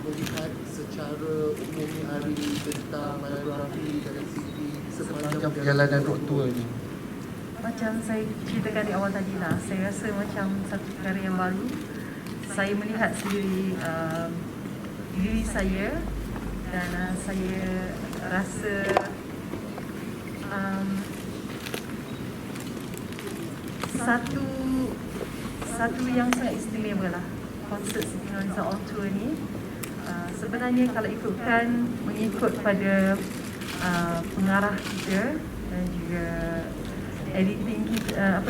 melihat secara umum hari tentang biografi dari segi sepanjang perjalanan road tour ni? Macam saya ceritakan di awal tadi lah, saya rasa macam satu perkara yang baru. Saya melihat sendiri diri saya dan saya rasa satu yang sangat istimewa lah konsert Siti Nurhaliza on tour ni. Sebenarnya kalau mengikut pada pengarah kita dan juga editing kita,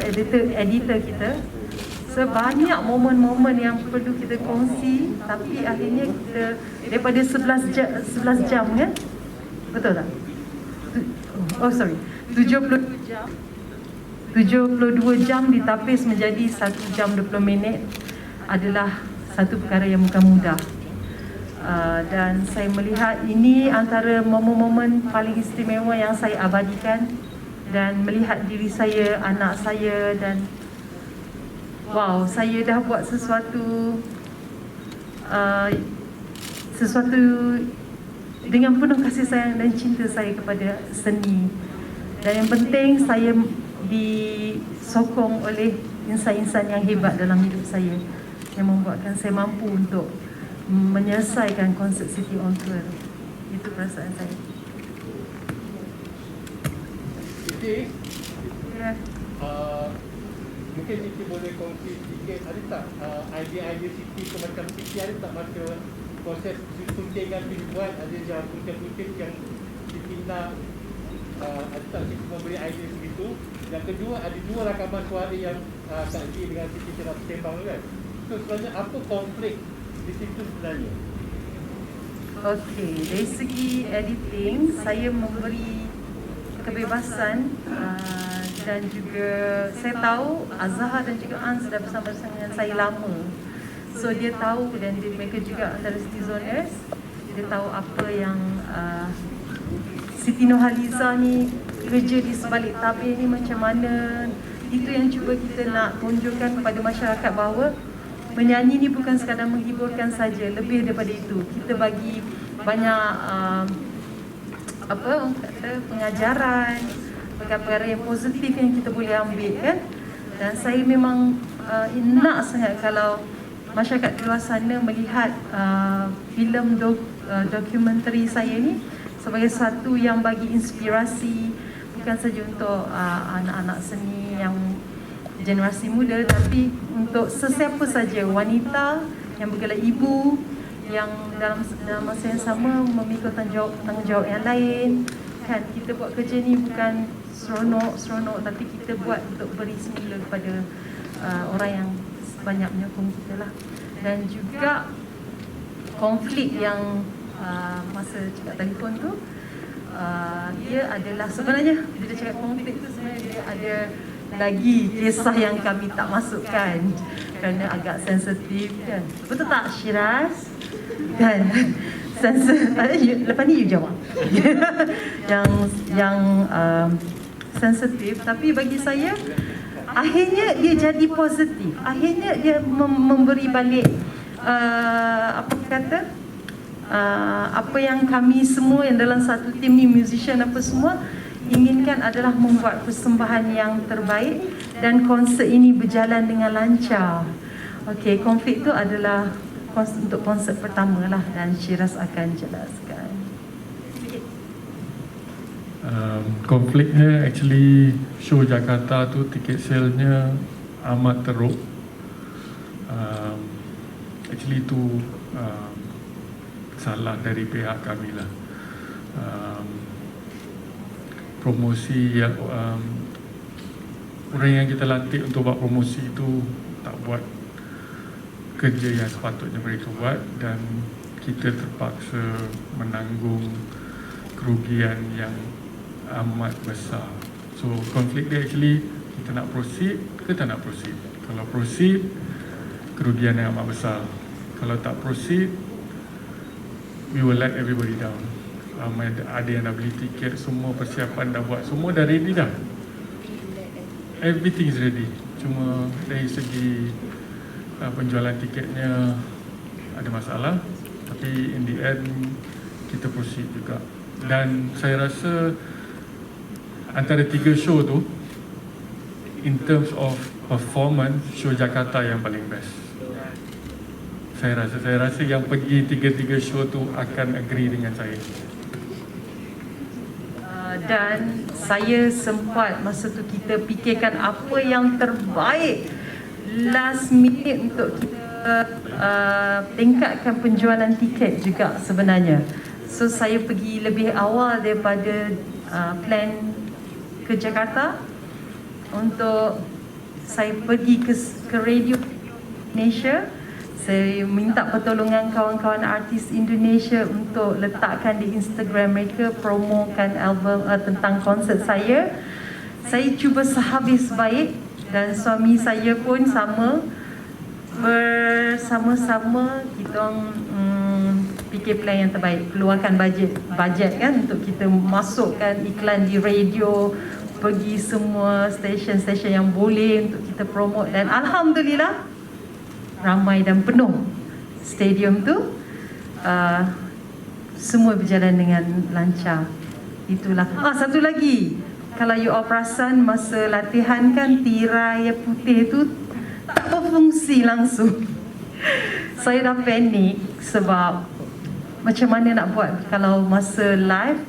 editor kita, sebanyak momen-momen yang perlu kita kongsi, tapi akhirnya kita daripada 11 jam kan? Betul tak? 72 jam ditapis menjadi 1 jam 20 minit adalah satu perkara yang bukan mudah. Dan saya melihat ini antara momen-momen paling istimewa yang saya abadikan, dan melihat diri saya, anak saya, dan wow, saya dah buat sesuatu dengan penuh kasih sayang dan cinta saya kepada seni. Dan yang penting, saya disokong oleh insan-insan yang hebat dalam hidup saya, yang membuatkan saya mampu untuk menyelesaikan konsert Siti on Tour. Itu perasaan saya. Siti, Ya. mungkin Siti boleh kongsi sikit, ada tak idea-idea Siti semacam Siti ada tak masa proses syuting yang dibuat, ada yang punca-punca yang Siti nak, ada tak Siti memberi idea segitu? Yang kedua, ada 2 rakaman suara yang Kak Ji dengan Siti telah sembang kan? So sebenarnya apa konflik di situ sebenarnya? Okey, dari segi editing, saya memberi kebebasan dan juga saya tahu Azhar dan juga Ans sudah bersama-sama dengan saya lama. So dia tahu, dan mereka juga antara Citizoners, dia tahu apa yang Siti Nurhaliza ni kerja di sebalik tabir ni macam mana. Itu yang cuba kita nak tunjukkan kepada masyarakat bahawa menyanyi ni bukan sekadar menghiburkan saja, lebih daripada itu. Kita bagi banyak pengajaran, perkara-perkara yang positif yang kita boleh ambil kan. Dan saya memang nak sangat kalau masyarakat di luar sana melihat filem dokumentari saya ni sebagai satu yang bagi inspirasi, bukan saja untuk anak-anak seni yang generasi muda, tapi untuk sesiapa saja wanita yang bergelar ibu yang dalam masa yang sama memikul tanggungjawab yang lain kan. Kita buat kerja ni bukan seronok, tapi kita buat untuk beri semula kepada orang yang banyak menyokong kita lah. Dan juga konflik yang masa cakap telefon tu, dia adalah sebenarnya, bila cakap konflik tu sebenarnya dia ada lagi kisah yang kami tak masukkan kerana agak sensitif kan. Betul tak Syiraz? Kan? Lepas ni you jawab. yang sensitif, tapi bagi saya akhirnya dia jadi positif. Akhirnya dia memberi balik apa yang kami semua yang dalam satu tim ni, musician apa semua inginkan adalah membuat persembahan yang terbaik dan konsert ini berjalan dengan lancar. Okey, konflik tu adalah untuk konsert pertama lah, dan Syiraz akan jelaskan. Konfliknya actually show Jakarta tu tiket sale-nya amat teruk. Actually tu salah dari pihak kami lah. Promosi yang orang yang kita latih untuk buat promosi itu tak buat kerja yang sepatutnya mereka buat, dan kita terpaksa menanggung kerugian yang amat besar. So konflik dia actually, kita nak proceed ke tak nak proceed. Kalau proceed, kerugian yang amat besar. Kalau tak proceed, we will let everybody down. Ada yang dah beli tiket, semua persiapan dah buat, semua dah ready dah. Everything is ready. Cuma dari segi penjualan tiketnya ada masalah. tapi in the end kita proceed juga. Dan saya rasa antara 3 show tu, in terms of performance, show Jakarta yang paling best. Saya rasa yang pergi 3 show tu akan agree dengan saya. Dan saya sempat masa tu kita fikirkan apa yang terbaik last minute untuk kita tingkatkan penjualan tiket juga sebenarnya. So saya pergi lebih awal daripada plan ke Jakarta untuk saya pergi ke radio Indonesia. Saya minta pertolongan kawan-kawan artis Indonesia untuk letakkan di Instagram mereka, promokan album tentang konsert saya. Saya cuba sehabis baik dan suami saya pun sama. Bersama-sama kita fikir plan yang terbaik, keluarkan bajet kan untuk kita masukkan iklan di radio, pergi semua stesen-stesen yang boleh untuk kita promote, dan alhamdulillah ramai dan penuh stadium tu. Semua berjalan dengan lancar. Itulah. Satu lagi, kalau you all perasan masa latihan kan tirai putih tu tak berfungsi langsung. Saya dah panik sebab macam mana nak buat kalau masa live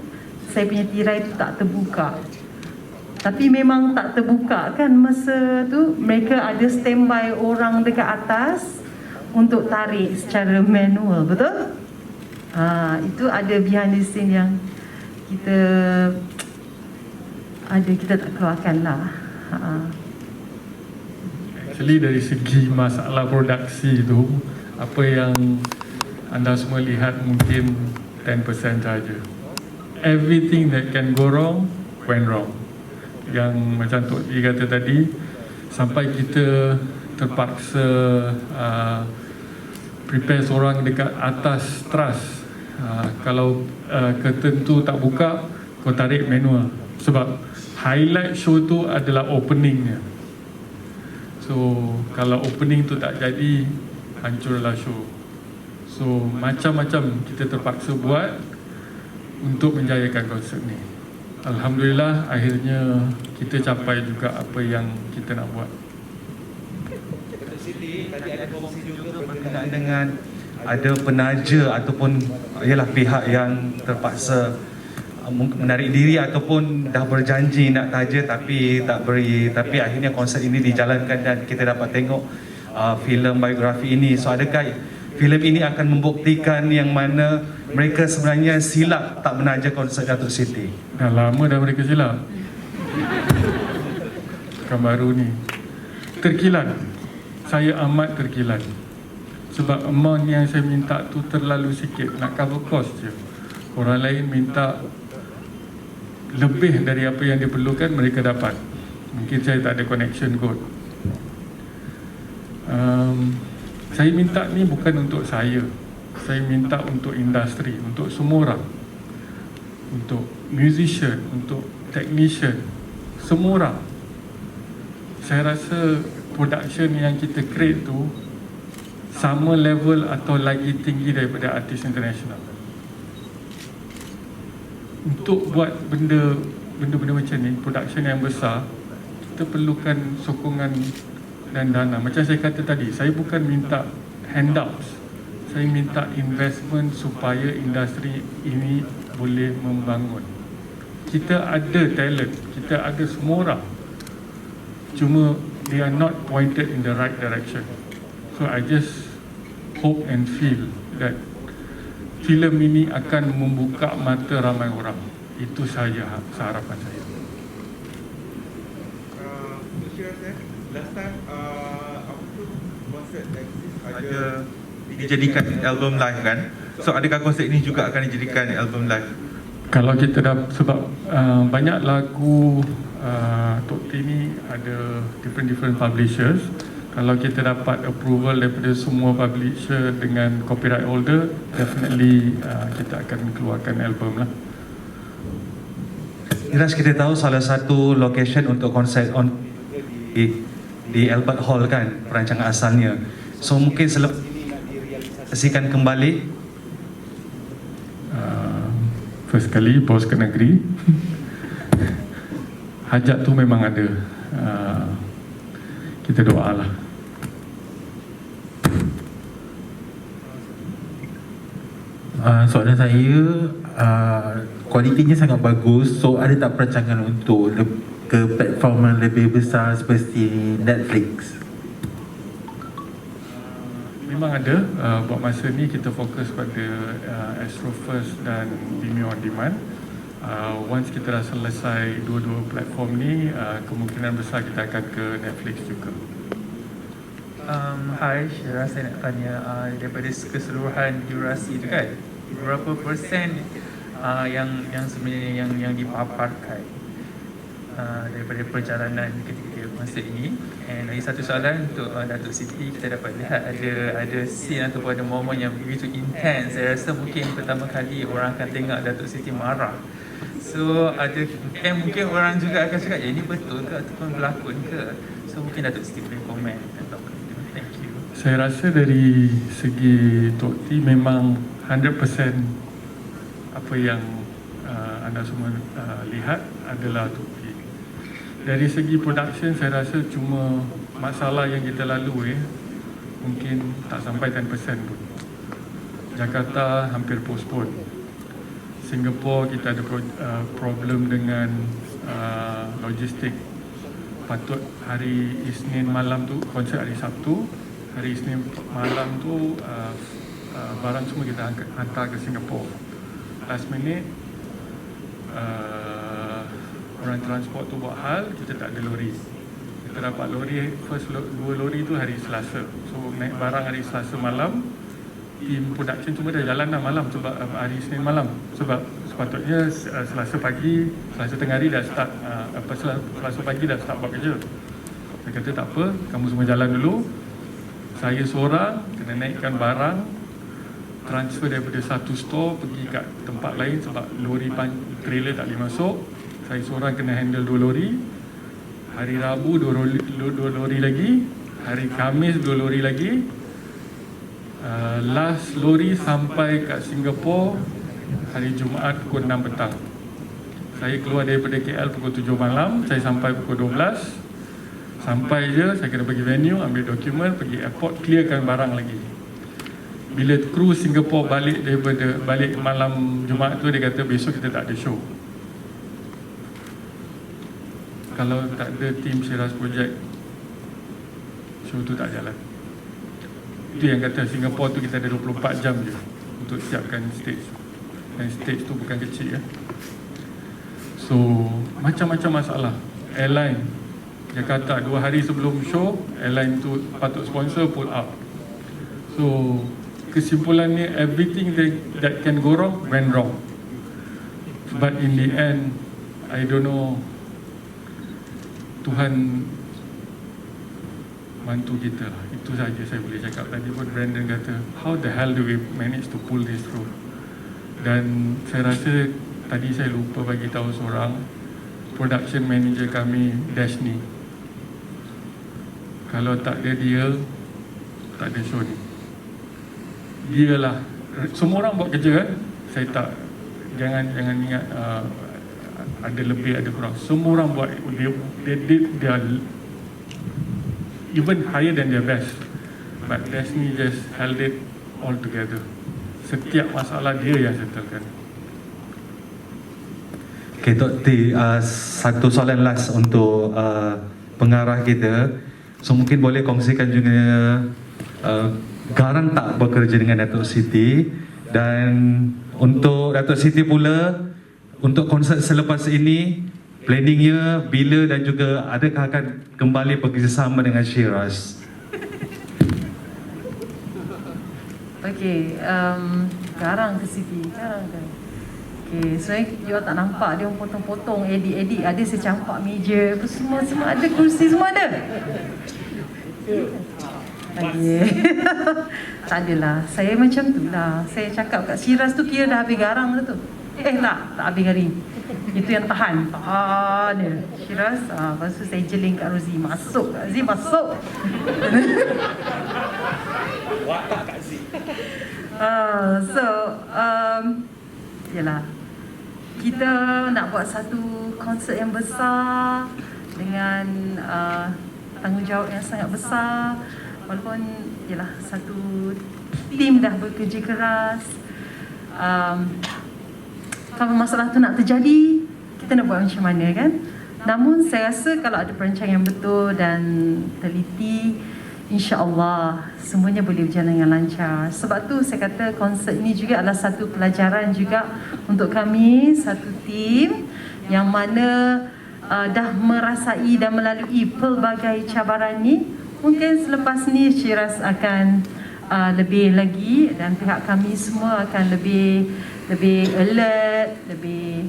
saya punya tirai tu tak terbuka. Tapi memang tak terbuka kan masa tu. Mereka ada standby orang dekat atas untuk tarik secara manual, betul? Itu ada behind the scene yang kita tak keluarkan lah. Actually dari segi masalah produksi tu, apa yang anda semua lihat mungkin 10% saja. Everything that can go wrong, went wrong. Yang macam Tok Lee kata tadi, sampai kita terpaksa prepare seorang dekat atas truss. Kalau curtain tu tak buka, kau tarik manual. Sebab highlight show tu adalah openingnya. So kalau opening tu tak jadi, hancurlah show. So macam-macam kita terpaksa buat untuk menjayakan konsert ni. Alhamdulillah akhirnya kita capai juga apa yang kita nak buat. Siti, tadi ada kongsi juga berkenaan dengan ada penaja ataupun ialah pihak yang terpaksa menarik diri ataupun dah berjanji nak taja tapi tak beri, tapi akhirnya konsert ini dijalankan dan kita dapat tengok filem biografi ini. So adakah filem ini akan membuktikan yang mana mereka sebenarnya silap tak menaja konsert Datuk Siti? Dah lama dah mereka silap. Bukan baru ni. Terkilan. Saya amat terkilan. Sebab amount yang saya minta tu terlalu sikit. Nak cover cost je. Orang lain minta lebih dari apa yang diperlukan, mereka dapat. Mungkin saya tak ada connection kot. Saya minta ni bukan untuk saya. Saya minta untuk industri, untuk semua orang. Untuk musician, untuk technician, semua orang. Saya rasa production yang kita create tu sama level atau lagi tinggi daripada artis international. Untuk buat benda-benda macam ni, production yang besar, kita perlukan sokongan dan dana. Macam saya kata tadi, saya bukan minta handouts. Saya minta investment supaya industri ini boleh membangun. Kita ada talent, kita ada semua orang. Cuma they are not pointed in the right direction. So I just hope and feel that filem ini akan membuka mata ramai orang. Itu saja harapan saya. Last time apa tu konsert Exist ada dijadikan album live kan? So adakah konsert ini juga akan dijadikan album live? Kalau kita dah, sebab banyak lagu Tok T ni ada different publishers. Kalau kita dapat approval daripada semua publisher dengan copyright holder, definitely kita akan keluarkan album lah. Iras, kita tahu salah satu location untuk konsert di Albert Hall kan, perancangan asalnya. So mungkin selepas ini nak direalisasikan kembali First kali bos ke negeri. Hajat tu memang ada. Kita doalah. Soalan saya, kualitinya sangat bagus. So ada tak perancangan untuk ke platform yang lebih besar seperti Netflix? Memang ada. Buat masa ni kita fokus pada Astro First dan Vimeo On Demand. Once kita dah selesai dua-dua platform ni, kemungkinan besar kita akan ke Netflix juga. Hai, Syirah, saya nak tanya daripada keseluruhan durasi tu kan, berapa persen yang sebenarnya yang dipaparkan daripada perjalanan ketika masa ini? And lagi satu soalan untuk Datuk Siti, kita dapat lihat ada scene ataupun ada momen yang begitu intense. Saya rasa mungkin pertama kali orang akan tengok Datuk Siti marah. So mungkin orang juga akan cakap, ini betul ke ataupun berlakon ke? So mungkin Datuk Siti boleh komen tentang itu. Thank you. Saya rasa dari segi Tok T memang 100% apa yang anda semua lihat adalah Tok T. Dari segi production saya rasa cuma masalah yang kita lalui mungkin tak sampai 10% pun. Jakarta hampir postpone. Singapore kita ada problem dengan logistik. Patut hari Isnin malam tu, konsert hari Sabtu, hari Isnin malam tu barang semua kita hantar ke Singapore. Last minute orang transport tu buat hal, kita tak ada lori. Kita dapat lori, dua lori tu hari Selasa. So naik barang hari Selasa malam, tim production cuma dah jalan dah malam sebab hari Isnin malam. Sebab sepatutnya Selasa pagi, Selasa tengah hari dah start, Selasa pagi dah start buat kerja. Saya kata tak apa, kamu semua jalan dulu. Saya seorang kena naikkan barang, transfer daripada satu store pergi kat tempat lain sebab lori trailer tak boleh masuk. Saya seorang kena handle 2 lori. Hari Rabu 2 lori lagi. Hari Khamis 2 lori lagi. Last lori sampai kat Singapore hari Jumaat pukul 6 petang. Saya keluar daripada KL pukul 7 malam. Saya sampai pukul 12. Sampai je saya kena pergi venue, ambil dokumen, pergi airport, clearkan barang lagi. Bila kru Singapore balik malam Jumaat tu, dia kata besok kita tak ada show. Kalau tak ada tim Shiraz Project, show tu tak jalan. Itu yang kata Singapore tu kita ada 24 jam je untuk siapkan stage. Dan stage tu bukan kecil ya. So macam-macam masalah. Airline Jakarta 2 hari sebelum show, airline tu patut sponsor pull out. So kesimpulannya, everything that can go wrong went wrong. But in the end, I don't know, Tuhan bantu kita lah. Itu saja saya boleh cakap. Tadi pun Brandon kata, how the hell do we manage to pull this through? Dan saya rasa tadi saya lupa bagi tahu seorang production manager kami, Dashni. Kalau tak ada dia, tak ada show ni. Dia lah. Semua orang buat kerja kan. Saya tak, jangan ingat ada lebih ada kurang. Semua orang buat, they are even higher than their best. But Destiny just held it all together. Setiap masalah dia yang settlekan. Okay, Tok T, satu soalan last untuk pengarah kita. So mungkin boleh kongsikan juga garang tak bekerja dengan Datuk Siti, dan untuk Datuk Siti pula, untuk konsert selepas ini, planningnya bila dan juga adakah akan kembali bekerjasama dengan Shiraz? Okey, garang ke Siti, garang ke. Okey, sebenarnya you tak nampak dia potong-potong, edit, ada secampak meja, apa semua ada, kursi semua ada. Okey. Tak adalah, saya macam tu lah. Saya cakap kat Shiraz tu kira dah habis garang tu. Tak habis hari. Itu yang tahan dia. Shiraz, lepas tu saya jeling kat Rozi, masuk Kak Zee, masuk. Watak Kak Zee. yalah, kita nak buat satu konsert yang besar dengan tanggungjawab yang sangat besar. Walaupun yalah, satu tim dah bekerja keras, kalau masalah tu nak terjadi, kita nak buat macam mana kan. Namun saya rasa kalau ada perancangan yang betul dan teliti, insya-Allah semuanya boleh berjalan dengan lancar. Sebab tu saya kata konsert ini juga adalah satu pelajaran juga untuk kami, satu tim yang mana dah merasai dan melalui pelbagai cabaran ni. Mungkin selepas ni Syiraz akan lebih lagi, dan pihak kami semua akan lebih alert, lebih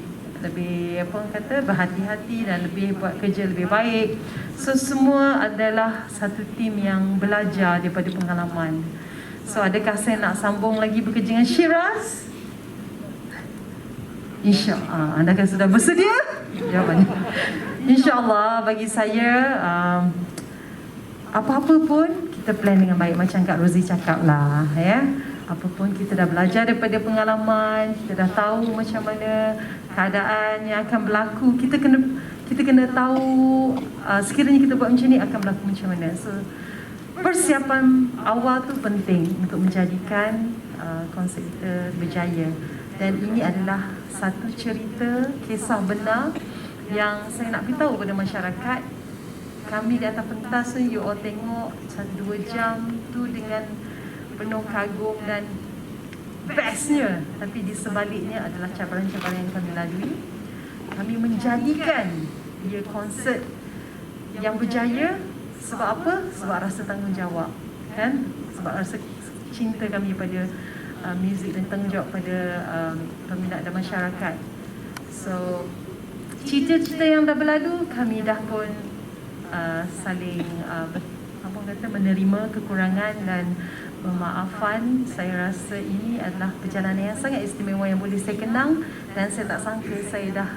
apa orang kata, berhati-hati dan lebih buat kerja lebih baik. So semua adalah satu tim yang belajar daripada pengalaman. So adakah saya nak sambung lagi bekerja dengan Syiraz? InsyaAllah. Anda kan sudah bersedia? Jawapannya InsyaAllah. Bagi saya apa-apa pun kita plan dengan baik, macam Kak Rosie cakap lah ya. Apa pun kita dah belajar daripada pengalaman, kita dah tahu macam mana keadaan yang akan berlaku. Kita kena tahu sekiranya kita buat macam ni akan berlaku macam mana. So persiapan awal tu penting untuk menjadikan konsert kita berjaya. Dan ini adalah satu cerita kisah benar yang saya nak beritahu kepada masyarakat. Kami di atas pentas tu, you all tengok 1-2 jam tu dengan penuh kagum dan bestnya. Tapi di sebaliknya adalah cabaran-cabaran yang kami lalui. Kami menjadikan dia konsert yang berjaya. Sebab apa? Sebab rasa tanggungjawab, kan? Sebab rasa cinta kami pada muzik dan tanggungjawab pada peminat dan masyarakat. So cerita-cerita yang dah berlalu, kami dah pun saling apa kata, menerima kekurangan dan pemaafan. Saya rasa ini adalah perjalanan yang sangat istimewa yang boleh saya kenang, dan saya tak sangka saya dah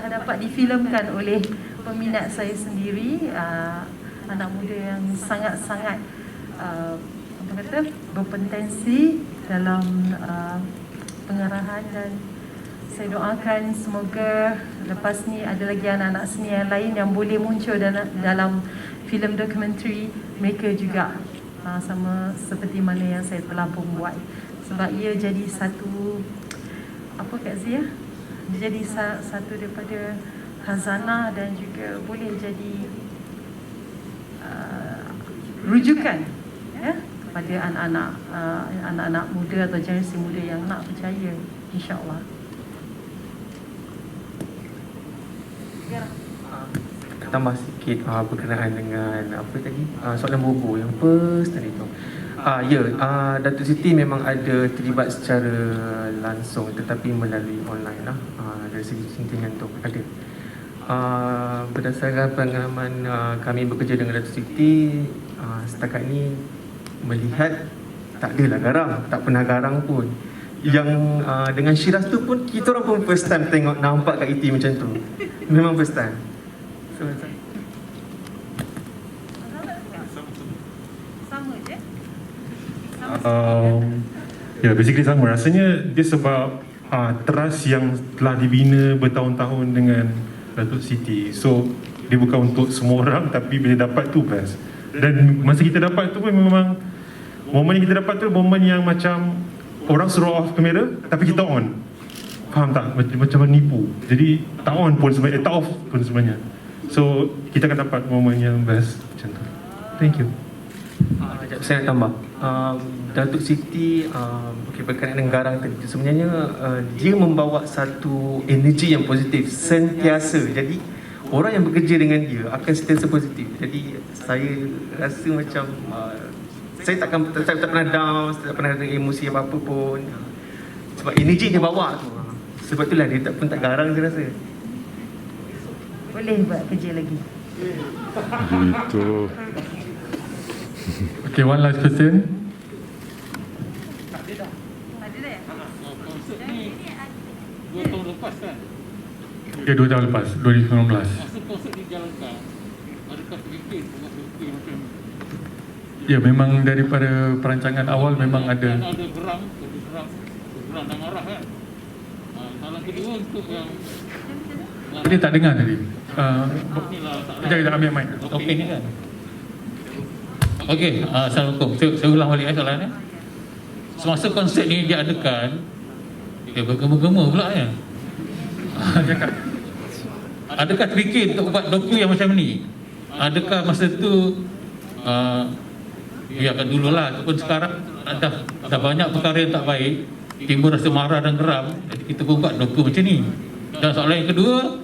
dapat difilmkan oleh peminat saya sendiri, anak muda yang sangat-sangat apa kata, berpotensi dalam pengarahan. Dan saya doakan semoga lepas ni ada lagi anak-anak seni yang lain yang boleh muncul dalam filem dokumentari mereka juga, sama seperti mana yang saya telah pun buat. Sebab ia jadi satu apa Kak Zia, dia jadi satu daripada khazanah dan juga boleh jadi rujukan ya kepada anak-anak muda atau generasi muda yang nak berjaya, insya-Allah. Tambah sikit berkenaan dengan apa tadi, soalan Bobo yang first tadi tu. Datuk Siti memang ada terlibat secara langsung tetapi melalui online lah, dari segi cintingan tu ada. Berdasarkan pengalaman kami bekerja dengan Datuk Siti, setakat ni melihat tak adalah garang, tak pernah garang pun. Yang dengan Syiraz tu pun kita orang pun first time tengok, nampak kat IT macam tu. Memang first time. Sama je. Ya, basically sama. Rasanya dia sebab trust yang telah dibina bertahun-tahun dengan Datuk Siti. So dia bukan untuk semua orang, tapi bila dapat tu best. Dan masa kita dapat tu pun memang momen yang kita dapat tu momen yang macam orang suruh off kamera tapi kita on. Faham tak? Macam menipu. Jadi tak on pun sebenarnya, tak off pun sebenarnya. So kita akan dapat momen yang best macam tu. Thank you. Saya nak tambah. Datuk Siti berkenaan dengan garang tadi tu, sebenarnya dia membawa satu energi yang positif sentiasa. Jadi orang yang bekerja dengan dia akan sentiasa positif. Jadi saya rasa macam saya tak pernah down, tak pernah ada emosi apa-apa pun. Sebab energi dia bawa tu. Sebab itulah dia tak garang, saya rasa. Boleh buat kerja lagi. Gitu. Okay, one last question. Ada dah ya? Konsert ni 2 tahun lepas kan? Ya, 2 tahun lepas, 2019. Masa konsert dijalankan, adakah terfikir untuk berfikir macam ni? Ya, memang daripada perancangan awal memang ada. Ada geram dan marah kan? Soalan kedua untuk yang Tadi tak dengar tadi. Kejap ambil mic. okey ni kan. Okey, Assalamualaikum. Saya ulang balik soalannya. Semasa konsert ni diadakan, dia bergema-gema pula ya. Cakap. Adakah terfikir untuk buat doku yang macam ni? Adakah masa tu biarkan dululah, ataupun sekarang dah banyak perkara yang tak baik, timbul rasa marah dan geram, jadi kita pun buat doku macam ni. Dan soalan yang kedua,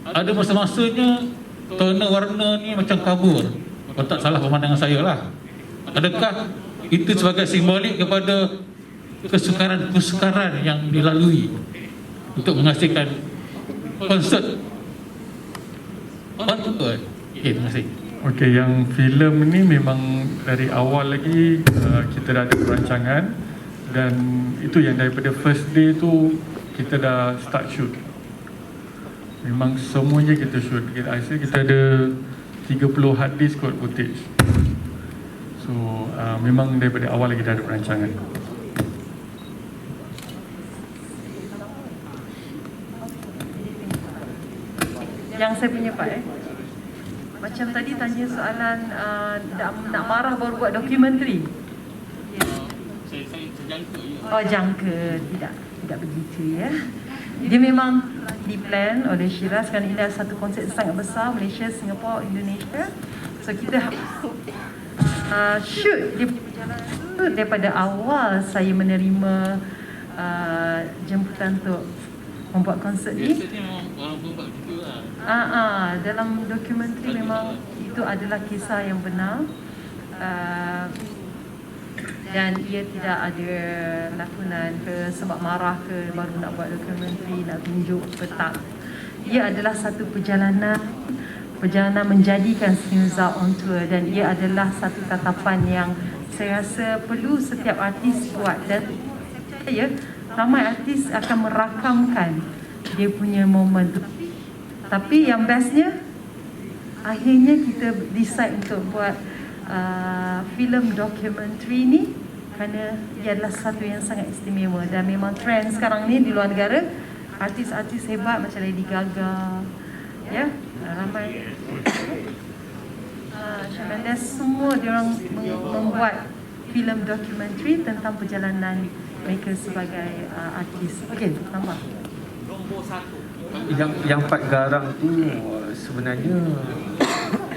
ada masa-masanya tona warna ni macam kabur. Kalau tak salah pemandangan saya lah. Adakah itu sebagai simbolik kepada kesukaran yang dilalui untuk menghasilkan konsert on tour? Okay, terima kasih. Okey, yang filem ni memang dari awal lagi kita dah ada perancangan, dan itu yang daripada first day tu kita dah start shoot. Memang semuanya kita shoot. I rasa kita ada 30 hard disk kot footage. So memang daripada awal lagi dah ada perancangan. Yang saya punya part macam tadi tanya soalan nak marah baru buat dokumentari. Saya terjangka je. Oh, jangka. Tidak begitu ya. Dia memang diplan oleh Shiraz kerana ini adalah satu konsert sangat besar, Malaysia, Singapura, Indonesia. So kita shoot di daripada awal saya menerima jemputan untuk membuat konsert ni. Biasanya orang pun buat gitu lah. Dalam dokumentari memang itu adalah kisah yang benar. Dan ia tidak ada lakonan ke sebab marah ke baru nak buat dokumentari, nak tunjuk petak. Ia adalah satu perjalanan menjadikan Sneeza on tour, dan ia adalah satu tatapan yang saya rasa perlu setiap artis buat, dan saya ramai artis akan merakamkan dia punya momen tu. Tapi yang bestnya akhirnya kita decide untuk buat filem dokumentari ni kerana ia adalah satu yang sangat istimewa, dan memang trend sekarang ni di luar negara, artis-artis hebat macam Lady Gaga, ya, ramai Shawn Mendes, semua diorang membuat filem dokumentari tentang perjalanan mereka sebagai artis. Okey, tambah. Yang part garang tu sebenarnya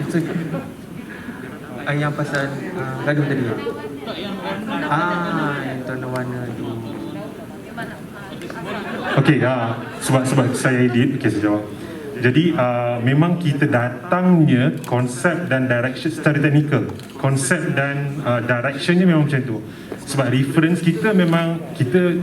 itu yang pasal gaduh tadi. Yang tanda warna tu. Okey, sebab saya edit, okey saya jawab. Jadi memang kita datangnya konsep dan direction secara teknikal. Konsep dan directionnya memang macam tu. Sebab reference kita memang kita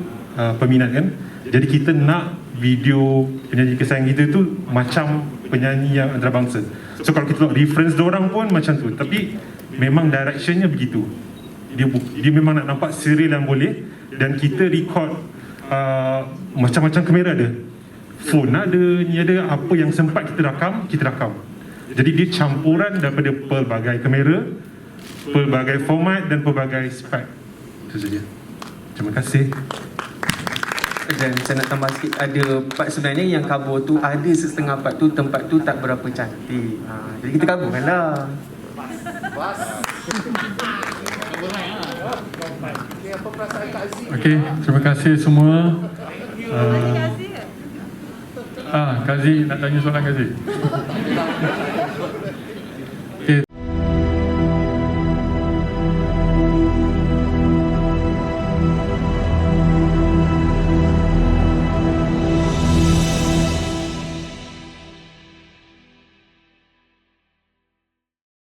peminat kan. Jadi kita nak video penyanyi kesayangan kita tu macam penyanyi yang antarabangsa. So kalau kita tengok reference diorang pun macam tu. Tapi memang directionnya begitu. Dia memang nak nampak serial yang boleh. Dan kita record macam-macam kamera ada, phone ada, ni ada, apa yang sempat kita rakam. Jadi dia campuran daripada pelbagai kamera, pelbagai format dan pelbagai spek. Itu saja. Terima kasih. Dan saya nak tambah sikit, ada part sebenarnya yang cover tu ada setengah part tu tempat tu tak berapa cantik. Jadi kita coverkan lah. Okey, terima kasih semua. Kazi nak tanya soalan Kazi.